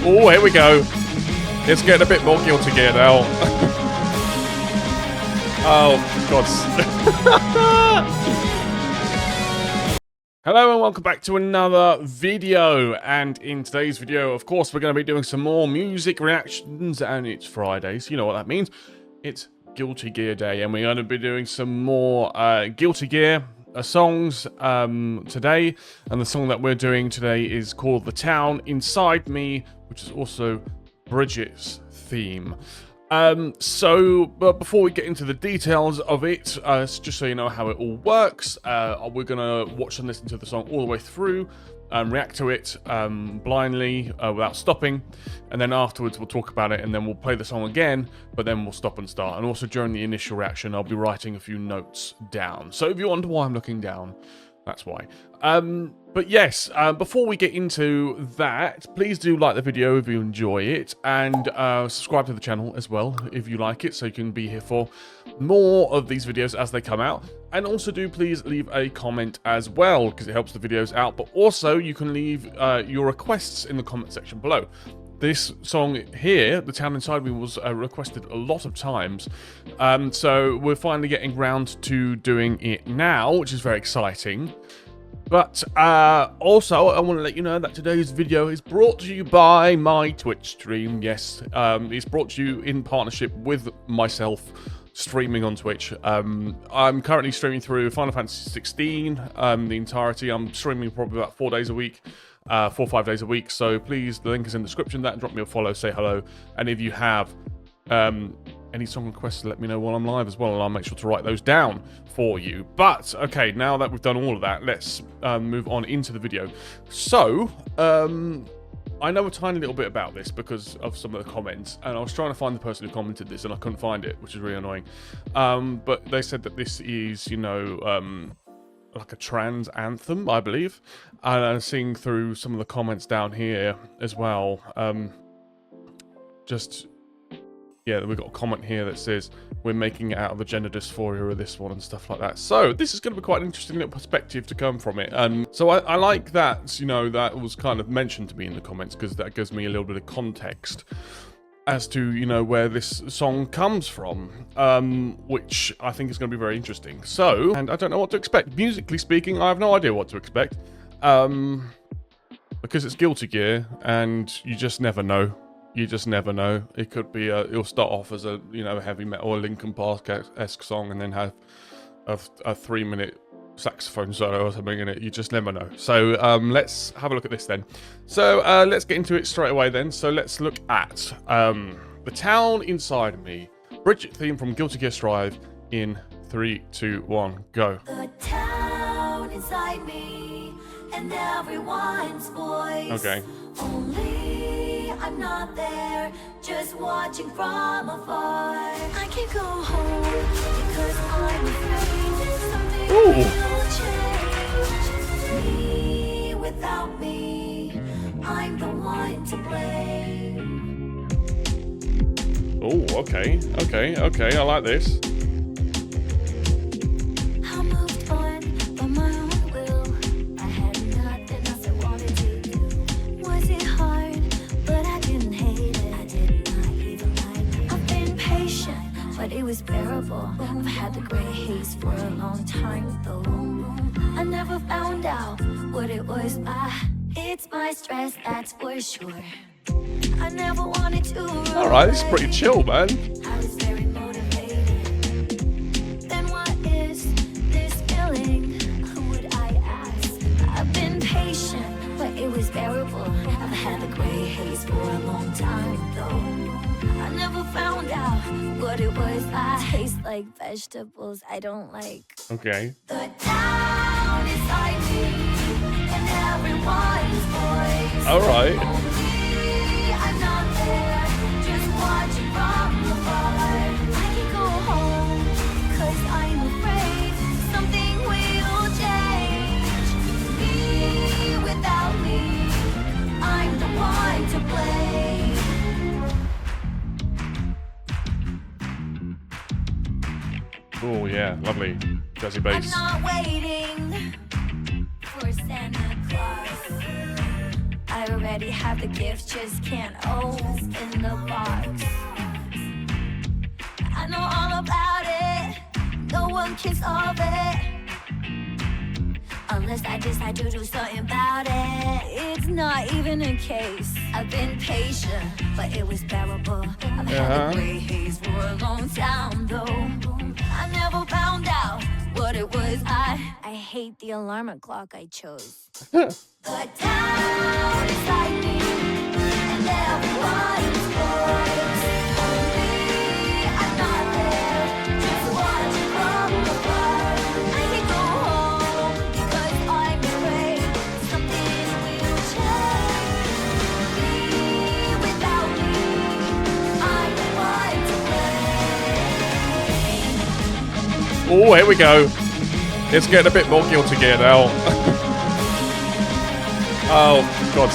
Oh, here we go. It's getting a bit more Guilty Gear now. Oh, God. Hello and welcome back to another video. And in today's video, of course, we're going to be doing some more music reactions. And it's Friday, so you know what that means. It's Guilty Gear Day. And we're going to be doing some more Guilty Gear songs today. And the song that we're doing today is called The Town Inside Me, which is also Bridget's theme. But before we get into the details of it, just so you know how it all works, we're gonna watch and listen to the song all the way through, react to it blindly without stopping, and then afterwards we'll talk about it, and then we'll play the song again, but then we'll stop and start. And also during the initial reaction, I'll be writing a few notes down. So if you wonder why I'm looking down, that's why. But yes, before we get into that, please do like the video if you enjoy it, and subscribe to the channel as well if you like it, so you can be here for more of these videos as they come out. And also do please leave a comment as well, because it helps the videos out, but also you can leave your requests in the comment section below. This song here, The Town Inside Me, was requested a lot of times, so we're finally getting round to doing it now, which is very exciting. But also, I want to let you know that today's video is brought to you by my Twitch stream. Yes, it's brought to you in partnership with myself, streaming on Twitch. I'm currently streaming through Final Fantasy 16, the entirety. I'm streaming probably about 4 days a week. 4 or 5 days a week, so please, the link is in the description. That, drop me a follow, say hello, and if you have any song requests, let me know while I'm live as well, and I'll make sure to write those down for you. But okay, now that we've done all of that, let's move on into the video. So I know a tiny little bit about this because of some of the comments, and I was trying to find the person who commented this and I couldn't find it, which is really annoying. But they said that this is, you know, like a trans anthem, I believe. And I'm seeing through some of the comments down here as well. Yeah, we've got a comment here that says we're making it out of the gender dysphoria of this one and stuff like that. So this is going to be quite an interesting little perspective to come from it. So I like that, you know, that was kind of mentioned to me in the comments, because that gives me a little bit of context as to, you know, where this song comes from, which I think is going to be very interesting. So, and I don't know what to expect. Musically speaking, I have no idea what to expect, because it's Guilty Gear, and you just never know. You just never know. It could be it'll start off as a, you know, heavy metal or Linkin Park-esque song, and then have a 3-minute saxophone solo or something in it. You just never know. So let's have a look at this then. So let's get into it straight away then. So let's look at The Town Inside Me, Bridget theme from Guilty Gear Strive in 3, 2, 1, go. The town inside me and everyone's voice. Okay. Only I'm not there, just watching from afar. I can't go home because I'm afraid something will change. Me without me, I'm the one to blame. Oh, okay, I like this. I moved on by my own will. I had nothing else I wanted to do. Was it hard? But I didn't hate it. I did not even like it. I've been patient, but it was bearable. I've had the gray haze for a long time though. I never found out what it was. It's my stress, that's for sure. I never wanted to. Alright, this is pretty chill, man. I was very motivated. Then what is this feeling? Who would I ask? I've been patient, but it was bearable. I've had the gray haze for a long time though. I never found out what it was. I taste like vegetables I don't like. Okay. The town inside me and everyone's voice. Alright. I'm not there, just watching from afar. I can't go home, cause I'm afraid something will change. Me without me, I'm the one to blame. Oh yeah, lovely. Jazzy bass. I'm not waiting for Santa Claus. I I already have the gift, just can't open the box. I know all about it, no one can solve it unless I decide to do something about it. It's not even a case. I've been patient, but it was bearable. I've had the gray haze for a long time though. I never found out what it was. I hate the alarm clock I chose. The town inside me and everyone's voice. Only I'm not there, just watching from afar. I can go home because I'm afraid something will change. Me without me, I'm the one to blame. Oh, here we go. It's getting a bit more Guilty Gear now. Oh, God.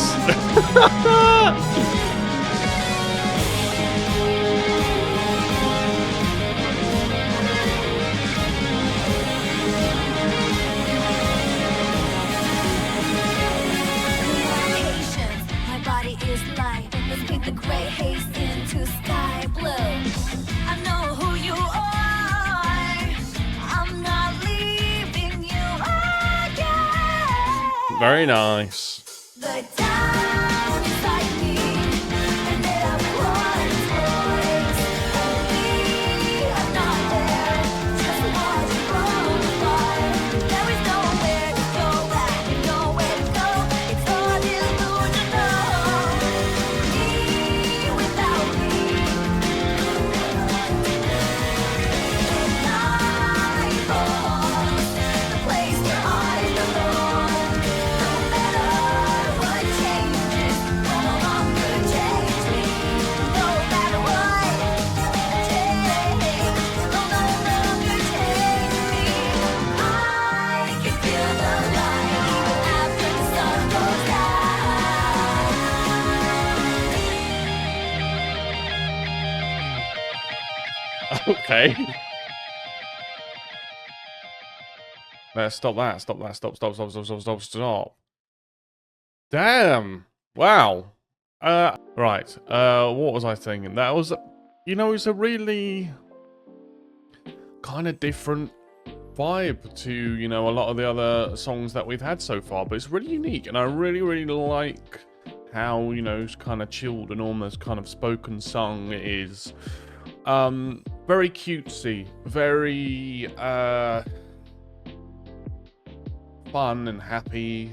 Patience, my body is light. Let's paint the gray haze into sky blue. I know who you are. I'm not leaving you again. Very nice. The town inside me and everyone's voice. Only I'm not there, just watching from afar. There is nowhere to go back, nowhere to go. It's all delusional. Me without me. Night falls, the place where I belong. No matter what changes, no longer change me. No matter what change, no longer change me. I can feel the light after the sun goes down. Okay. Stop that. Stop that. Stop. Damn. Wow. Right. What was I thinking? That was, it's a really kind of different vibe to, a lot of the other songs that we've had so far, but it's really unique, and I really, really like how, kind of chilled and almost kind of spoken sung it is. Very cutesy, very, fun and happy.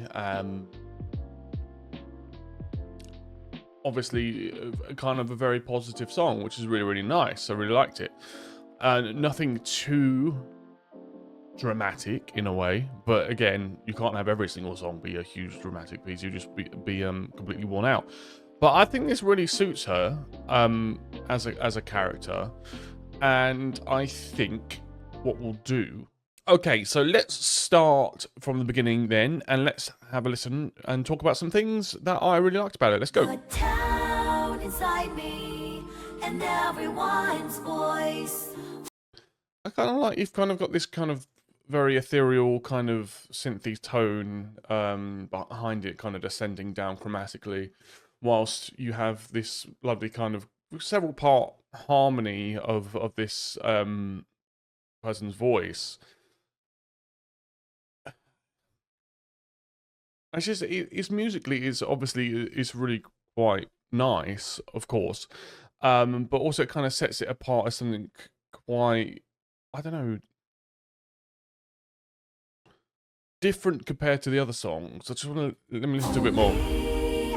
Obviously, kind of a very positive song, which is really, really nice. I really liked it. Nothing too dramatic in a way, but again, you can't have every single song be a huge dramatic piece. You just be completely worn out. But I think this really suits her as a character, and I think what we'll do. Okay, so let's start from the beginning then, and let's have a listen and talk about some things that I really liked about it. Let's go. The town inside me and everyone's voice. I kind of like you've kind of got this kind of very ethereal kind of synthy tone behind it, kind of descending down chromatically, whilst you have this lovely kind of several part harmony of this person's voice. It's just it's musically is obviously is really quite nice, of course, but also it kind of sets it apart as something quite, I don't know, different compared to the other songs. I just want to let me listen to a bit more.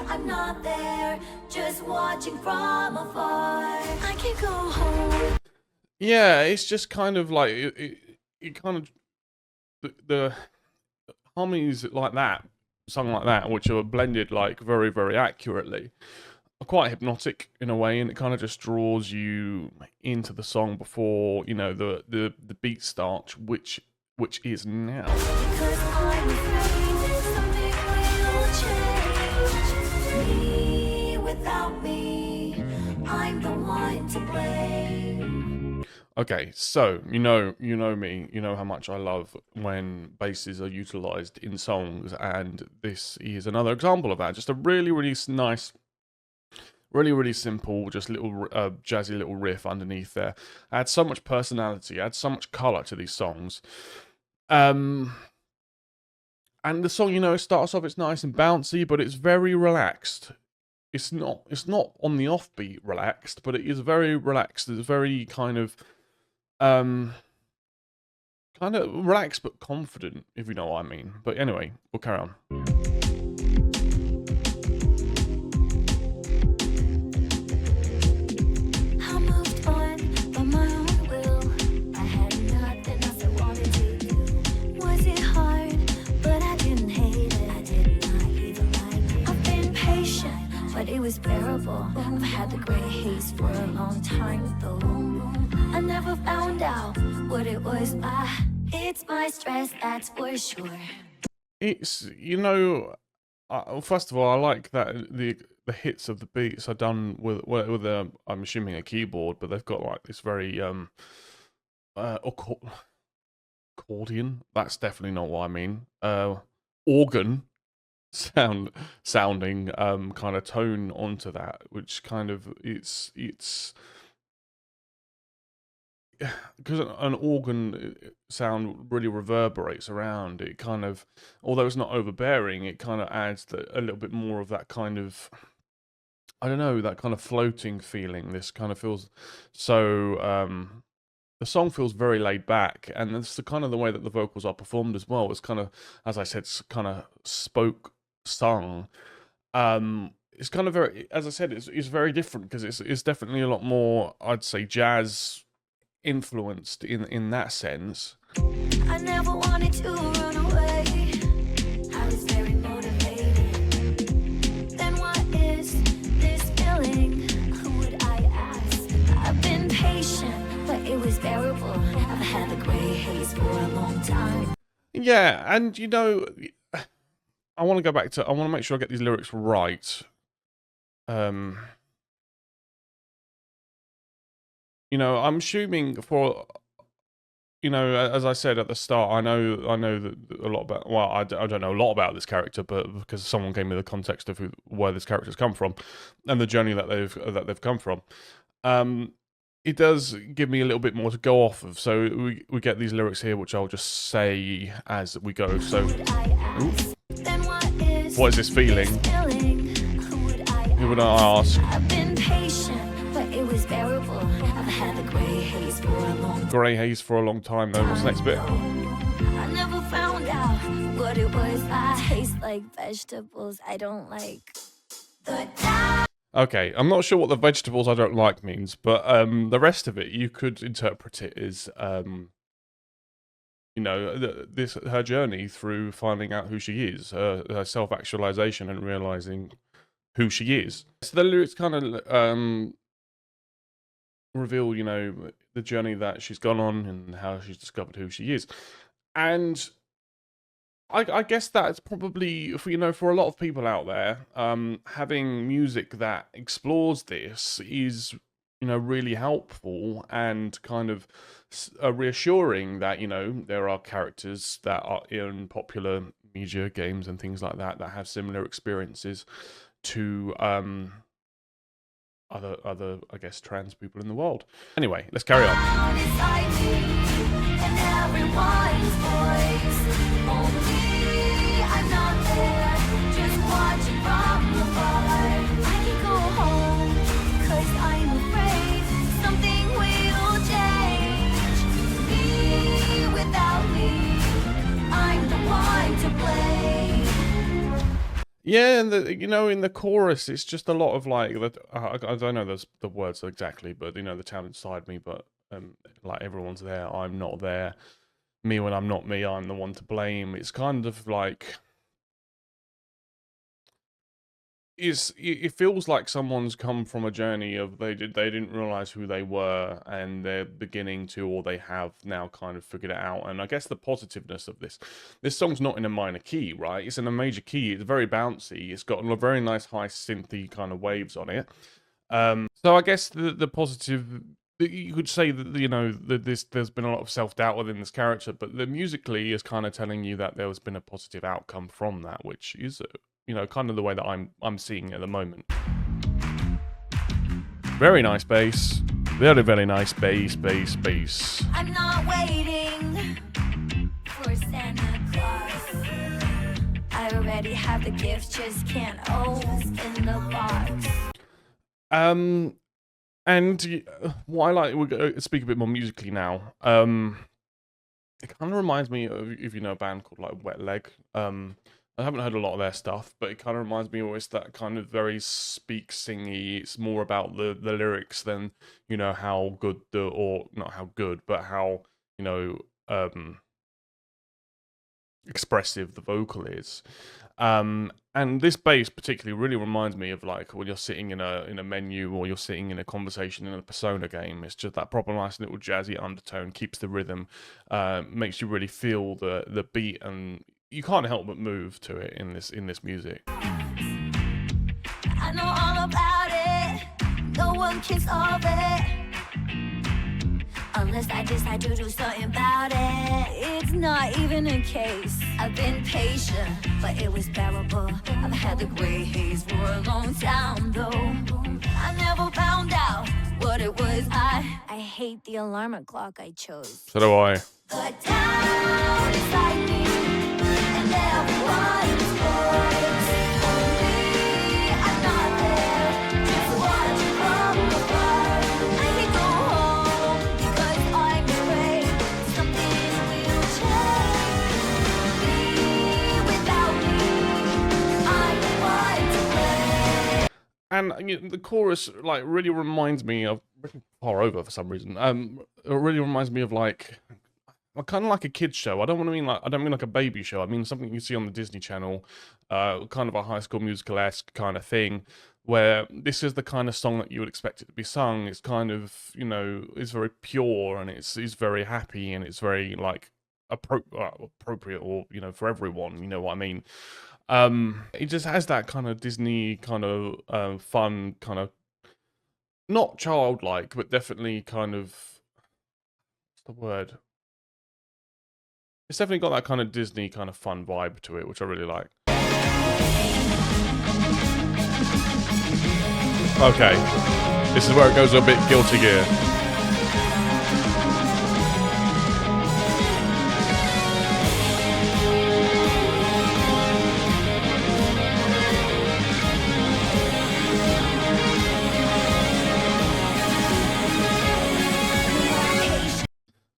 I'm not there, just watching from afar. I can't go home. Yeah, it's just kind of like it kind of the harmonies like that, sung like that, which are blended like very, very accurately, are quite hypnotic in a way, and it kind of just draws you into the song before the beat starts, which is now. Because I'm afraid something will change. Me without me, I'm the one to blame. Okay, so you know me, you know how much I love when basses are utilized in songs, and this is another example of that. Just a really nice, really simple, just little jazzy little riff underneath there. Adds so much personality, adds so much color to these songs. And the song, you know, it starts off, it's nice and bouncy, but it's very relaxed. It's not on the offbeat relaxed, but it is very relaxed. It's very um kind of relaxed but confident, if you know what I mean. But anyway, we'll carry on. I moved on by my own will. I had nothing else I wanted to do. Was it hard? But I didn't hate it. I did not even like it. I've been patient, but it was bearable. I've had the gray haze for a long time though. I never found out what it was. It's my stress, that's for sure. It's, you know, first of all, I like that the hits of the beats are done with I'm assuming a keyboard, but they've got like this very accordion. That's definitely not what I mean. Organ sounding kind of tone onto that, which kind of it's because an organ sound really reverberates around. It kind of, although it's not overbearing, it kind of adds a little bit more of that kind of, I don't know, that kind of floating feeling. This kind of feels so. The song feels very laid back, and it's the kind of the way that the vocals are performed as well. It's kind of, as I said, it's kind of sung. It's kind of very, as I said, it's very different because it's definitely a lot more, I'd say, jazz influenced in that sense. I never wanted to run away. I was very motivated. Then what is this feeling? Who would I ask? I've been patient, but it was bearable. I've had the gray haze for a long time. Yeah, and you know, I want to make sure I get these lyrics right. You know, I'm assuming for, you know, as I said at the start, I know that a lot about, well, I don't know a lot about this character, but because someone gave me the context of where this character's come from, and the journey that they've come from, it does give me a little bit more to go off of. So we get these lyrics here, which I'll just say as we go. So, what is this feeling? Who would I ask? I've been patient, but it was bearable. I've had the gray haze for a long Grey haze for a long time, though. What's the next bit? I never found out what it was. I taste like vegetables I don't like. Okay, I'm not sure what the vegetables I don't like means, but the rest of it you could interpret it as you know, her journey through finding out who she is, her self-actualization and realizing who she is. So the lyrics kind of reveal, you know, the journey that she's gone on and how she's discovered who she is. And I guess that's probably, for, you know, for a lot of people out there, having music that explores this is, you know, really helpful and kind of reassuring that, you know, there are characters that are in popular media, games and things like that have similar experiences to other I guess trans people in the world. Anyway, let's carry on. Yeah, and you know, in the chorus, it's just a lot of like I don't know the words exactly, but you know, the town inside me, but like everyone's there, I'm not there. Me when I'm not me, I'm the one to blame. It's kind of like it feels like someone's come from a journey of they didn't realize who they were and they're beginning to, or they have now kind of figured it out. And I guess the positiveness of this song's not in a minor key, right? It's in a major key. It's very bouncy. It's got a very nice high synthy kind of waves on it. So I guess the positive you could say that, you know, that there's been a lot of self-doubt within this character, but the musically is kind of telling you that there has been a positive outcome from that, which is, you know, kind of the way that I'm seeing it at the moment. Very nice bass. Very, very nice bass. I'm not waiting for Santa Claus. I already have the gift, just can't open the box. And what I like, we're going to speak a bit more musically now. It kind of reminds me of, if you know, a band called like Wet Leg. I haven't heard a lot of their stuff, but it kind of reminds me always that kind of very singy. It's more about the lyrics than, you know, how good or not how good, but how, you know, expressive the vocal is. And this bass particularly really reminds me of like when you're sitting in a menu or you're sitting in a conversation in a Persona game. It's just that proper nice little jazzy undertone, keeps the rhythm, makes you really feel the beat, and you can't help but move to it in this music. I know all about it. No one can solve it unless I decide to do something about it. It's not even a case. I've been patient, but it was bearable. I've had the gray haze for a long time, though. I never found out what it was. I hate the alarm clock I chose. So do I. The town is like me, and everyone's voice. Only I'm not there, just watching from afar. I can go home because I'm afraid something will change. Me without me, I'm the one to blame. And you know, the chorus like really reminds me of far over for some reason. It really reminds me of like kind of like a kids show. I don't mean like a baby show. I mean something you see on the Disney Channel, kind of a High School Musical-esque kind of thing, where this is the kind of song that you would expect it to be sung. It's kind of, you know, it's very pure and it's very happy and it's very like appropriate, or, you know, for everyone. You know what I mean? It just has that kind of Disney kind of fun, kind of not childlike, but definitely kind of, what's the word? It's definitely got that kind of Disney kind of fun vibe to it, which I really like. Okay, this is where it goes a bit Guilty Gear.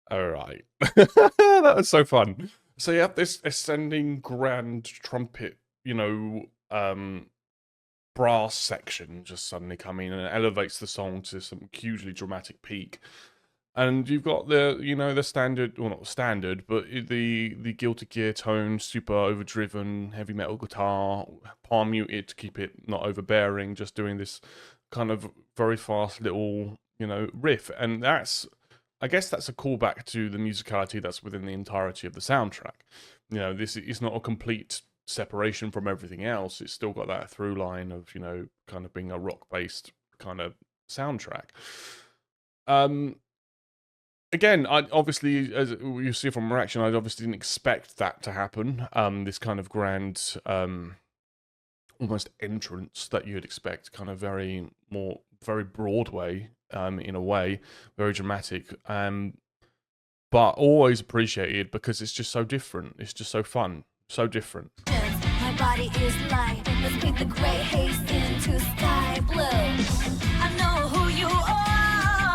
Alright. That was so fun. So you have this ascending grand trumpet, you know, brass section just suddenly coming, and it elevates the song to some hugely dramatic peak. And you've got the, you know, the standard, well not standard, but the Guilty Gear tone, super overdriven, heavy metal guitar, palm muted to keep it not overbearing, just doing this kind of very fast little, you know, riff. And that's, I guess that's a callback to the musicality that's within the entirety of the soundtrack. You know, this is not a complete separation from everything else. It's still got that through line of, you know, kind of being a rock-based kind of soundtrack. Again, I obviously, as you see from reaction, I obviously didn't expect that to happen. This kind of grand, almost entrance that you'd expect, kind of very Broadway, in a way, very dramatic, but always appreciated because it's just so different. It's just so fun, so different. My body is light. Let's paint the gray haze into sky blue. I know who you are.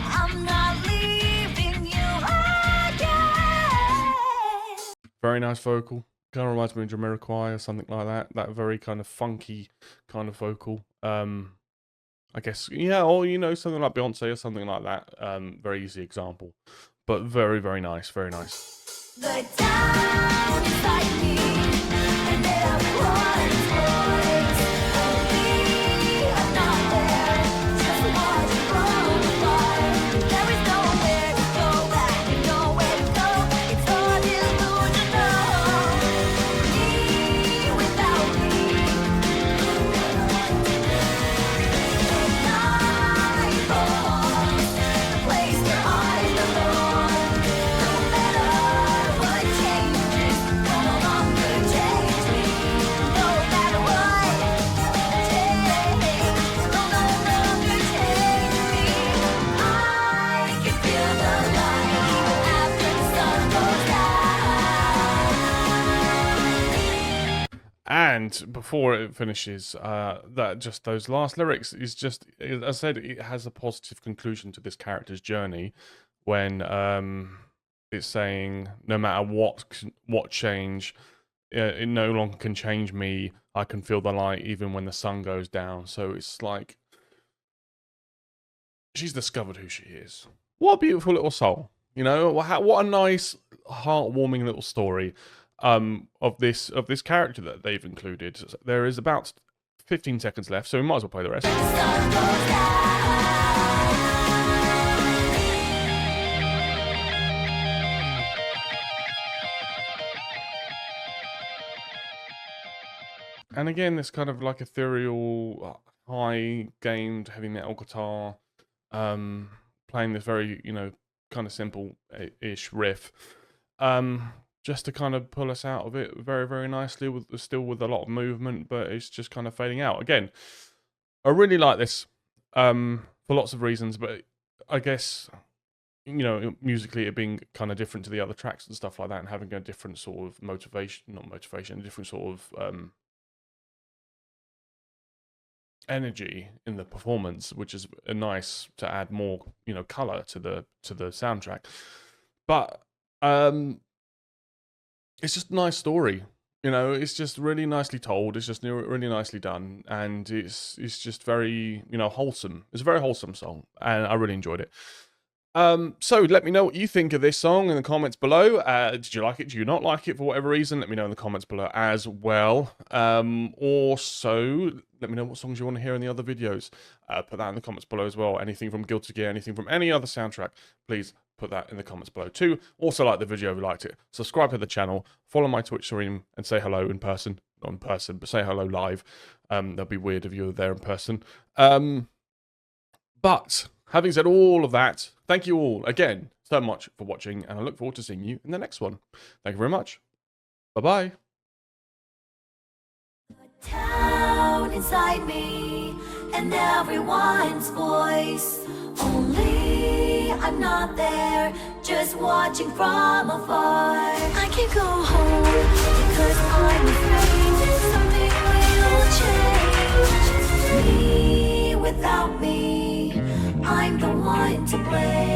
I'm not leaving you again. Very nice vocal. Kind of reminds me of Jamiroquai or something like that. That very kind of funky kind of vocal. I guess, yeah, or, you know, something like Beyonce or something like that. Very easy example, but very, very nice, very nice. The town is like me, and everyone's voice. Only I'm not there, just watching from afar. There is nowhere to go back, nowhere to go. It's all delusional. Me without me. Night falls, And before it finishes, that just those last lyrics is just, as I said, it has a positive conclusion to this character's journey when it's saying no matter what change, it no longer can change me. I can feel the light even when the sun goes down. So it's like she's discovered who she is. What a beautiful little soul. You know, what a nice, heartwarming little story of this character that they've included. There is about 15 seconds left, so we might as well play the rest. And again, this kind of like ethereal, high gained heavy metal guitar, playing this very, you know, kind of simple-ish riff, just to kind of pull us out of it very, very nicely, still with a lot of movement, but it's just kind of fading out. Again, I really like this for lots of reasons, but I guess, you know, musically it being kind of different to the other tracks and stuff like that, and having a different sort of a different sort of energy in the performance, which is nice to add more, you know, color to the soundtrack. But it's just a nice story, you know. It's just really nicely told. It's just really nicely done, and it's just very, you know, wholesome. It's a very wholesome song, and I really enjoyed it. So let me know what you think of this song in the comments below. Did you like it? Do you not like it for whatever reason? Let me know in the comments below as well. Also, let me know what songs you want to hear in the other videos. Put that in the comments below as well. Anything from Guilty Gear, anything from any other soundtrack, please put that in the comments below too. Also, like the video if you liked it. Subscribe to the channel. Follow my Twitch stream and say hello in person. Not in person, but say hello live. That'd be weird if you were there in person. But having said all of that, thank you all again so much for watching, and I look forward to seeing you in the next one. Thank you very much. Bye-bye. Town inside me and everyone's voice. Only I'm not there, just watching from afar. I can't go home because I'm afraid that something will change. Me without me, I'm the one to blame.